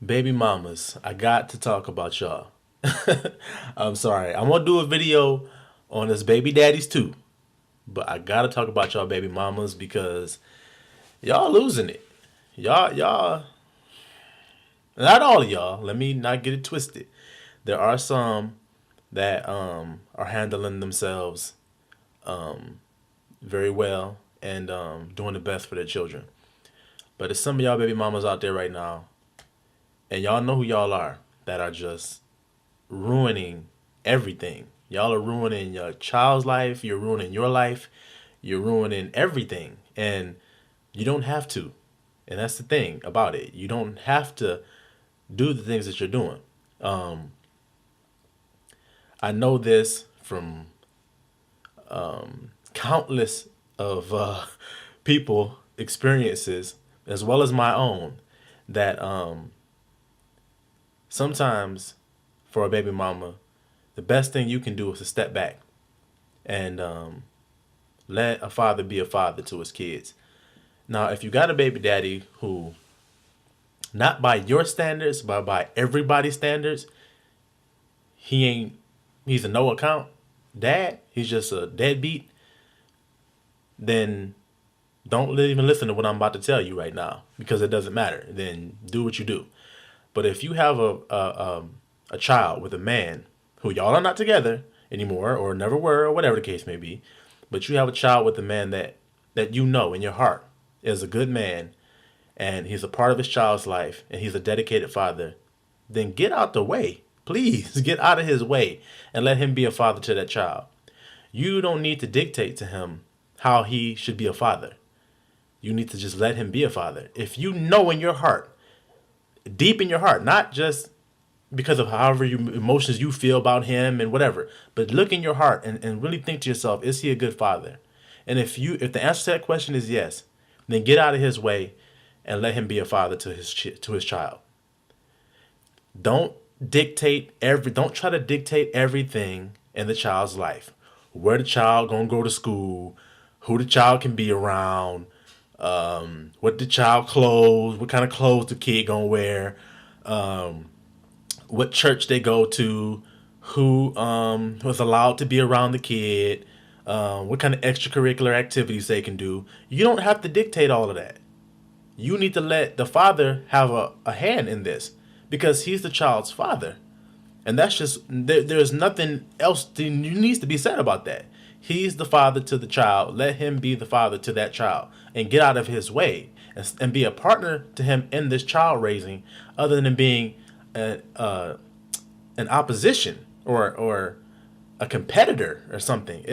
Baby mamas, I got to talk about y'all. I'm sorry. I'm gonna do a video on this baby daddies too, but I gotta talk about y'all baby mamas because y'all losing it. Y'all, not all of y'all. Let me not get it twisted. There are some that are handling themselves very well and doing the best for their children. But there's some of y'all baby mamas out there right now, and y'all know who y'all are that are just ruining everything. Y'all are ruining your child's life. You're ruining your life. You're ruining everything. And you don't have to. And that's the thing about it. You don't have to do the things that you're doing. Um, I know this from countless of people experiences as well as my own that sometimes for a baby mama the best thing you can do is to step back and let a father be a father to his kids. Now, if you got a baby daddy who, not by your standards, but by everybody's standards, he ain't, he's a no account dad, he's just a deadbeat, then don't even listen to what I'm about to tell you right now because it doesn't matter. Then do what you do. But if you have a child with a man who y'all are not together anymore or never were or whatever the case may be, but you have a child with a man that you know in your heart is a good man and he's a part of his child's life and he's a dedicated father, then get out the way. Please get out of his way and let him be a father to that child. You don't need to dictate to him how he should be a father. You need to just let him be a father. If you know in your heart, deep in your heart, not just because of however you emotions you feel about him and whatever, but look in your heart and really think to yourself, is he a good father? And if the answer to that question is yes, then get out of his way and let him be a father to his child. Don't don't try to dictate everything in the child's life. Where the child gonna go to school, who the child can be around, what the child clothes, what kind of clothes the kid gonna wear, what church they go to, who was allowed to be around the kid, what kind of extracurricular activities they can do. You don't have to dictate all of that. You need to let the father have a hand in this because he's the child's father. And that's just, there's nothing else needs to be said about that. He's the father to the child. Let him be the father to that child and get out of his way and be a partner to him in this child raising other than being an opposition or a competitor or something.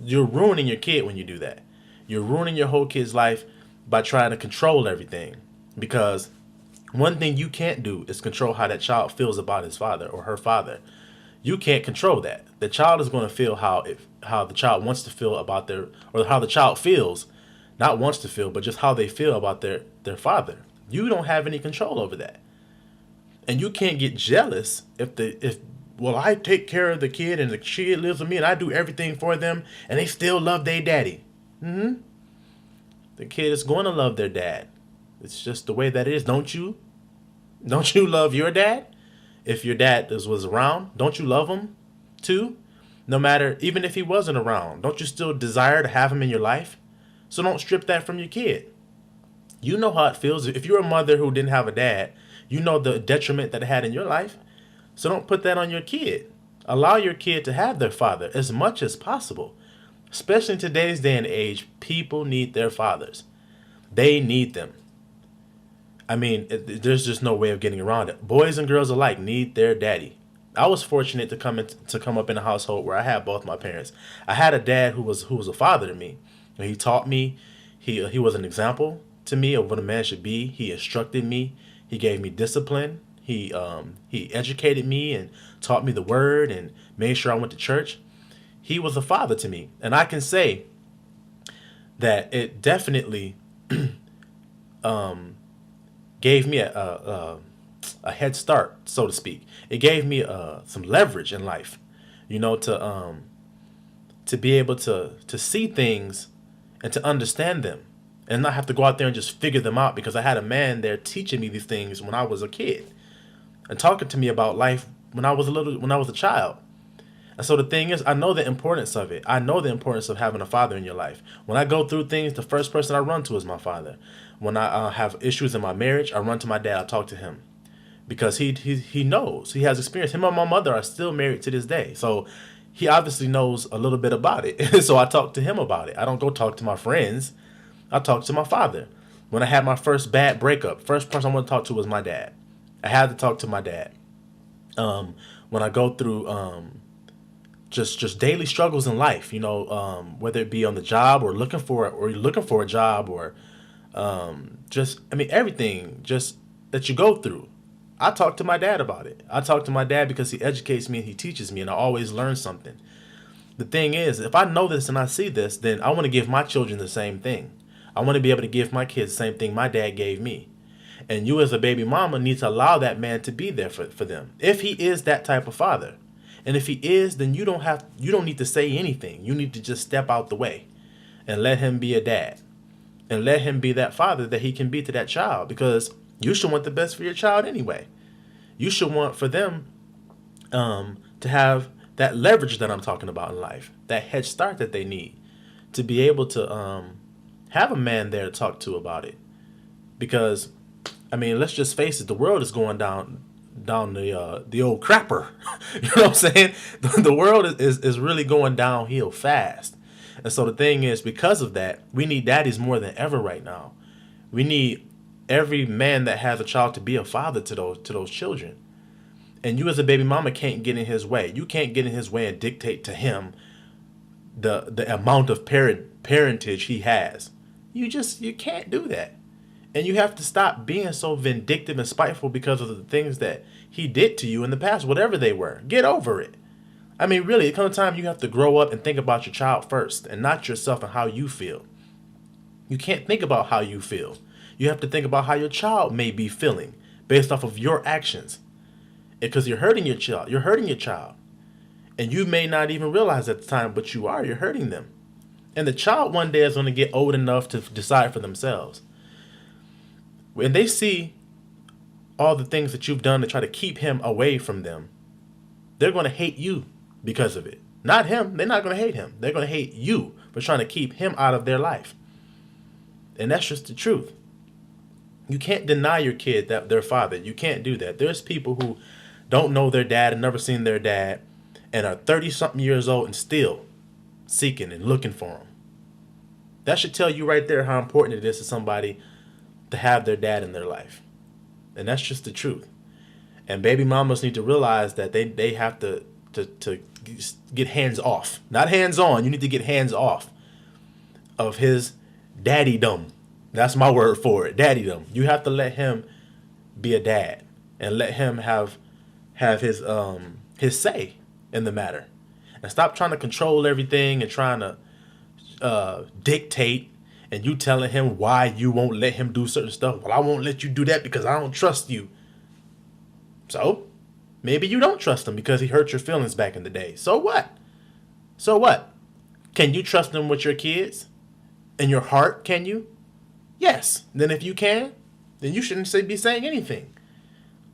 You're ruining your kid when you do that. You're ruining your whole kid's life by trying to control everything. Because one thing you can't do is control how that child feels about his father or her father. You can't control that. The child is going to feel how the child wants to feel about their, or how the child feels, not wants to feel, but just how they feel about their father. You don't have any control over that. And you can't get jealous if well, I take care of the kid and the kid lives with me and I do everything for them and they still love their daddy. The kid is going to love their dad. It's just the way that it is. Don't you? Don't you love your dad? If your dad was around, don't you love him too? No matter, even if he wasn't around, don't you still desire to have him in your life? So don't strip that from your kid. You know how it feels. If you're a mother who didn't have a dad, you know the detriment that it had in your life. So don't put that on your kid. Allow your kid to have their father as much as possible. Especially in today's day and age, people need their fathers. They need them. I mean, there's just no way of getting around it. Boys and girls alike need their daddy. I was fortunate to come up in a household where I had both my parents. I had a dad who was a father to me. He taught me. He was an example to me of what a man should be. He instructed me. He gave me discipline. He educated me and taught me the word and made sure I went to church. He was a father to me, and I can say that it definitely gave me a head start, so to speak. It gave me some leverage in life, to be able to see things and to understand them and not have to go out there and just figure them out, because I had a man there teaching me these things when I was a kid and talking to me about life when I was a child. And so the thing is, I know the importance of it. I know the importance of having a father in your life. When I go through things, the first person I run to is my father. When I have issues in my marriage, I run to my dad. I talk to him because he knows, he has experience. Him and my mother are still married to this day, so he obviously knows a little bit about it. So I talk to him about it. I don't go talk to my friends. I talk to my father. When I had my first bad breakup, first person I want to talk to was my dad. I had to talk to my dad. When I go through just daily struggles in life, whether it be on the job or looking for a job, or just, I mean, everything just that you go through. I talk to my dad about it. I talk to my dad because he educates me and he teaches me, and I always learn something. The thing is, if I know this and I see this, then I want to give my children the same thing. I want to be able to give my kids the same thing my dad gave me. And you as a baby mama need to allow that man to be there for them. If he is that type of father. And if he is, then you don't need to say anything. You need to just step out the way and let him be a dad. And let him be that father that he can be to that child, because you should want the best for your child anyway. You should want for them to have that leverage that I'm talking about in life, that head start that they need to be able to have a man there to talk to about it. Because, I mean, let's just face it, the world is going down the old crapper. You know what I'm saying? The world is really going downhill fast. And so the thing is, because of that, we need daddies more than ever right now. We need every man that has a child to be a father to those children. And you as a baby mama can't get in his way. You can't get in his way and dictate to him the amount of parentage he has. You can't do that. And you have to stop being so vindictive and spiteful because of the things that he did to you in the past, whatever they were. Get over it. I mean, really, it comes a time you have to grow up and think about your child first and not yourself and how you feel. You can't think about how you feel. You have to think about how your child may be feeling based off of your actions. Because you're hurting your child. You're hurting your child. And you may not even realize at the time, but you are. You're hurting them. And the child one day is going to get old enough to decide for themselves. When they see all the things that you've done to try to keep him away from them, they're going to hate you because of it. Not him. They're not going to hate him. They're going to hate you for trying to keep him out of their life. And that's just the truth. You can't deny your kid that their father. You can't do that. There's people who don't know their dad and never seen their dad and are 30-something years old and still seeking and looking for him. That should tell you right there how important it is to somebody to have their dad in their life. And that's just the truth. And baby mamas need to realize that they have to get hands off. Not hands on. You need to get hands off of his daddydom. That's my word for it. Daddydom. You have to let him be a dad and let him have his say in the matter. And stop trying to control everything and trying to dictate, and you telling him why you won't let him do certain stuff. Well, I won't let you do that because I don't trust you. So, maybe you don't trust him because he hurt your feelings back in the day. So what? So what? Can you trust him with your kids? In your heart, can you? Yes. Then if you can, then you shouldn't be saying anything.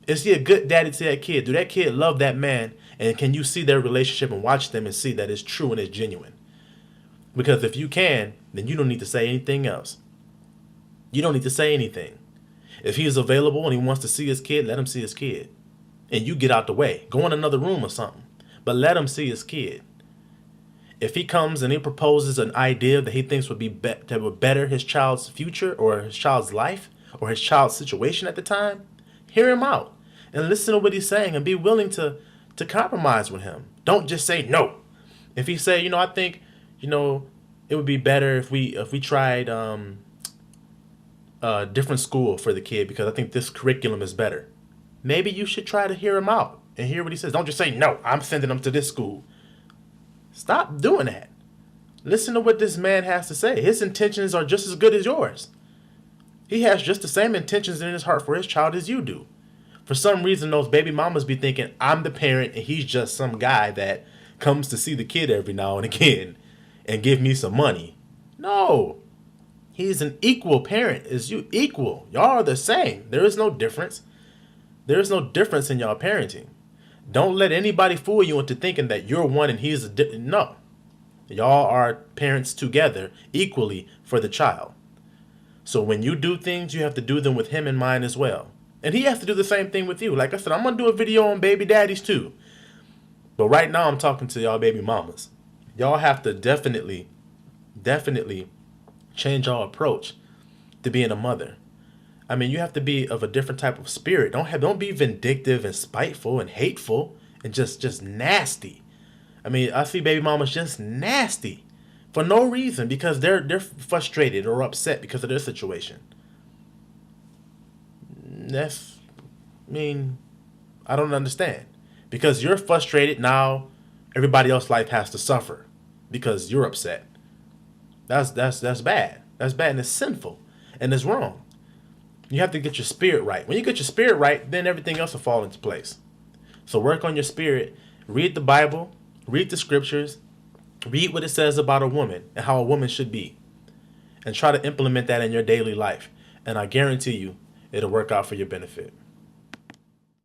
Is he a good daddy to that kid? Do that kid love that man? And can you see their relationship and watch them and see that it's true and it's genuine? Because if you can, then you don't need to say anything else. You don't need to say anything. If he is available and he wants to see his kid, let him see his kid. And you get out the way. Go in another room or something. But let him see his kid. If he comes and he proposes an idea that he thinks that would better his child's future or his child's life or his child's situation at the time, hear him out and listen to what he's saying and be willing to compromise with him. Don't just say no. If he say, I think, it would be better if we tried a different school for the kid because I think this curriculum is better. Maybe you should try to hear him out and hear what he says. Don't just say, no, I'm sending him to this school. Stop doing that. Listen to what this man has to say. His intentions are just as good as yours. He has just the same intentions in his heart for his child as you do. For some reason, those baby mamas be thinking, I'm the parent and he's just some guy that comes to see the kid every now and again and give me some money. No. He's an equal parent as you. Equal. Y'all are the same. There is no difference. There is no difference in y'all parenting. Don't let anybody fool you into thinking that you're one and he's a different. No. Y'all are parents together equally for the child. So when you do things, you have to do them with him in mind as well. And he has to do the same thing with you. Like I said, I'm going to do a video on baby daddies too. But right now I'm talking to y'all baby mamas. Y'all have to definitely change your approach to being a mother. I mean, you have to be of a different type of spirit. Don't be vindictive and spiteful and hateful and just nasty. I mean, I see baby mamas just nasty for no reason because they're frustrated or upset because of their situation. I don't understand. Because you're frustrated now, everybody else's life has to suffer because you're upset. That's bad. That's bad and it's sinful and it's wrong. You have to get your spirit right. When you get your spirit right, then everything else will fall into place. So work on your spirit. Read the Bible. Read the scriptures. Read what it says about a woman and how a woman should be. And try to implement that in your daily life. And I guarantee you, it'll work out for your benefit.